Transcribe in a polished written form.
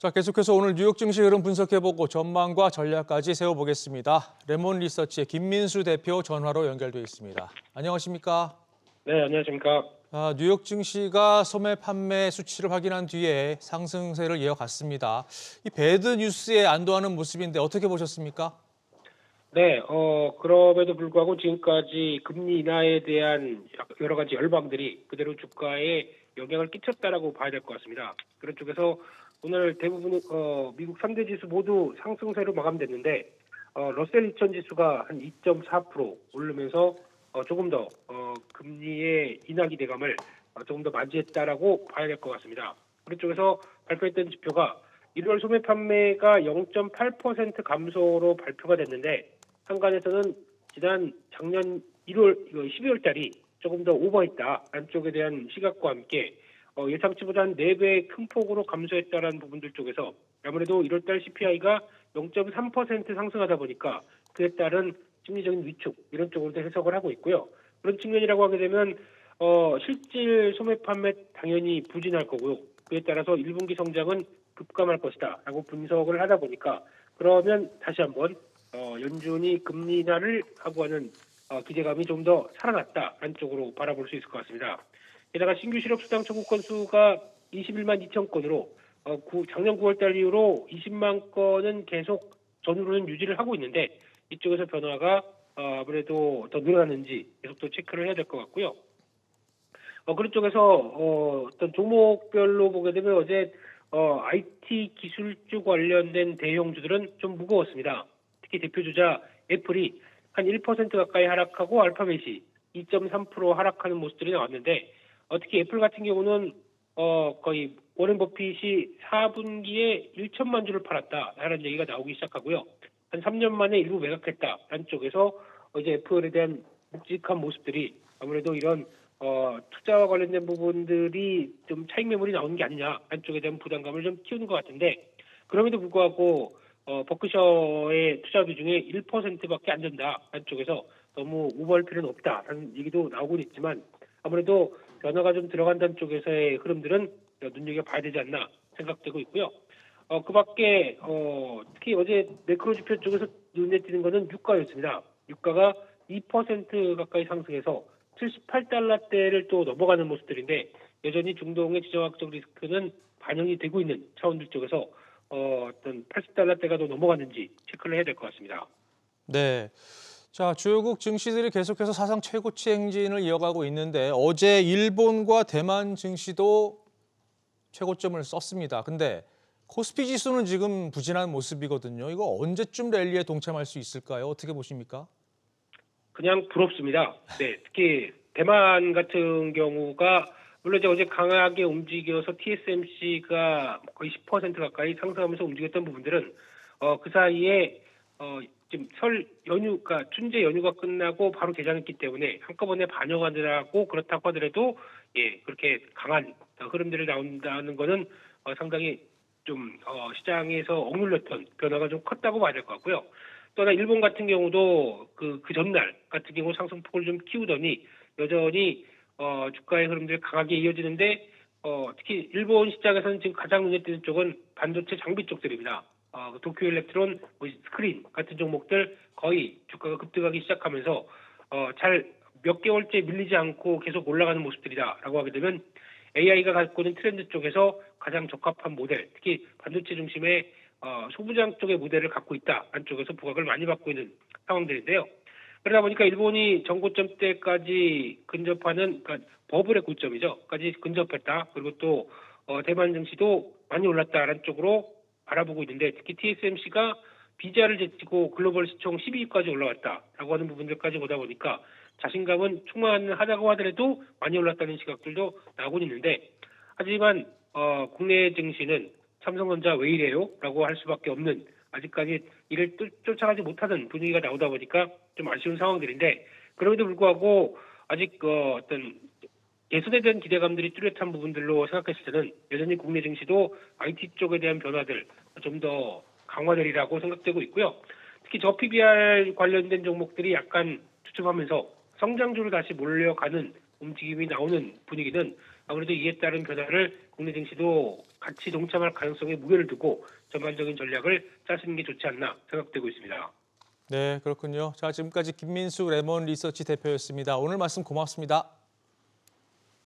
자, 계속해서 오늘 뉴욕 증시 흐름 분석해보고 전망과 전략까지 세워보겠습니다. 레몬 리서치의 김민수 대표 전화로 연결돼 있습니다. 안녕하십니까? 네, 안녕하십니까. 뉴욕 증시가 소매 판매 수치를 확인한 뒤에 상승세를 이어갔습니다. 이 배드 뉴스에 안도하는 모습인데 어떻게 보셨습니까? 네, 그럼에도 불구하고 지금까지 금리 인하에 대한 여러 가지 열방들이 그대로 주가에 영향을 끼쳤다라고 봐야 될 것 같습니다. 그런 쪽에서 오늘 대부분 미국 3대 지수 모두 상승세로 마감됐는데 러셀 2000 지수가 한 2.4% 오르면서 조금 더 금리의 인하 기대감을 조금 더 맞이했다라고 봐야 될 것 같습니다. 그런 쪽에서 발표했던 지표가 1월 소매 판매가 0.8% 감소로 발표가 됐는데 한간에서는 지난 작년 12월 달이 조금 더 오버했다라는 쪽에 대한 시각과 함께 예상치보다 한 4배 큰 폭으로 감소했다라는 부분들 쪽에서 아무래도 1월 달 CPI가 0.3% 상승하다 보니까 그에 따른 심리적인 위축 이런 쪽으로도 해석을 하고 있고요. 그런 측면이라고 하게 되면 실질 소매 판매 당연히 부진할 거고요. 그에 따라서 1분기 성장은 급감할 것이다라고 분석을 하다 보니까 그러면 다시 한번 연준이 금리 인하를 하고 하는 기대감이 좀 더 살아났다라는 쪽으로 바라볼 수 있을 것 같습니다. 게다가 신규 실업수당 청구 건수가 21만 2천 건으로 작년 9월 달 이후로 20만 건은 계속 전후로는 유지를 하고 있는데 이쪽에서 변화가 아무래도 더 늘어났는지 계속 또 체크를 해야 될 것 같고요. 그런 쪽에서 어떤 종목별로 보게 되면 어제 IT 기술주 관련된 대형주들은 좀 무거웠습니다. 특히 대표주자 애플이 한 1% 가까이 하락하고 알파벳이 2.3% 하락하는 모습들이 나왔는데 특히 애플 같은 경우는 거의 워렌 버핏이 4분기에 1천만 주를 팔았다라는 얘기가 나오기 시작하고요. 한 3년 만에 일부 매각했다라는 쪽에서 이제 애플에 대한 묵직한 모습들이 아무래도 이런 투자와 관련된 부분들이 좀 차익 매물이 나오는 게 아니냐 한쪽에 대한 부담감을 좀 키우는 것 같은데 그럼에도 불구하고 버크셔의 투자 비중에 1%밖에 안 된다 한쪽에서 너무 오버할 필요는 없다라는 얘기도 나오고 있지만 아무래도 변화가 좀 들어간다는 쪽에서의 흐름들은 눈여겨봐야 되지 않나 생각되고 있고요. 그밖에 특히 어제 매크로 지표 쪽에서 눈에 띄는 거는 유가였습니다. 유가가 2% 가까이 상승해서 78달러대를 또 넘어가는 모습들인데 여전히 중동의 지정학적 리스크는 반영이 되고 있는 차원들 쪽에서 어떤 80달러대가 더 넘어갔는지 체크를 해야 될 것 같습니다. 네. 자, 주요국 증시들이 계속해서 사상 최고치 행진을 이어가고 있는데 어제 일본과 대만 증시도 최고점을 썼습니다. 근데 코스피 지수는 지금 부진한 모습이거든요. 이거 언제쯤 랠리에 동참할 수 있을까요? 어떻게 보십니까? 그냥 부럽습니다. 네, 특히 대만 같은 경우가 물론 이제 어제 강하게 움직여서 TSMC가 거의 10% 가까이 상승하면서 움직였던 부분들은 그 사이에 지금 설 연휴가 춘제 연휴가 끝나고 바로 개장했기 때문에 한꺼번에 반영하느라고 그렇다고 하더라도 그렇게 강한 흐름들이 나온다는 거는 상당히 좀 시장에서 억눌렸던 변화가 좀 컸다고 봐야 될 것 같고요. 또한 일본 같은 경우도 그 전날 같은 경우 상승폭을 좀 키우더니 여전히 주가의 흐름들이 강하게 이어지는데 특히 일본 시장에서는 지금 가장 눈에 띄는 쪽은 반도체 장비 쪽들입니다. 도쿄 일렉트론, 스크린 같은 종목들 거의 주가가 급등하기 시작하면서 잘 몇 개월째 밀리지 않고 계속 올라가는 모습들이다라고 하게 되면 AI가 갖고 있는 트렌드 쪽에서 가장 적합한 모델, 특히 반도체 중심의 소부장 쪽의 모델을 갖고 있다. 안쪽에서 부각을 많이 받고 있는 상황들인데요. 그러다 보니까 일본이 전고점 때까지 근접하는, 그러니까 버블의 고점이죠.까지 근접했다. 그리고 또 대만 증시도 많이 올랐다라는 쪽으로 바라보고 있는데 특히 TSMC가 비자를 제치고 글로벌 시총 10위까지 올라왔다라고 하는 부분들까지 보다 보니까 자신감은 충만하다고 하더라도 많이 올랐다는 시각들도 나오고 있는데 하지만 국내 증시는 삼성전자 왜 이래요? 라고 할 수밖에 없는 아직까지 이를 쫓아가지 못하는 분위기가 나오다 보니까 좀 아쉬운 상황들인데 그럼에도 불구하고 아직 어떤 개선에 대한 기대감들이 뚜렷한 부분들로 생각했을 때는 여전히 국내 증시도 IT 쪽에 대한 변화들 좀 더 강화되리라고 생각되고 있고요. 특히 저 PBR 관련된 종목들이 약간 주춤하면서 성장주로 다시 몰려가는 움직임이 나오는 분위기는 아무래도 이에 따른 변화를 국내 증시도 같이 동참할 가능성에 무게를 두고 전반적인 전략을 짜시는 게 좋지 않나 생각되고 있습니다. 네, 그렇군요. 자, 지금까지 김민수 레몬 리서치 대표였습니다. 오늘 말씀 고맙습니다.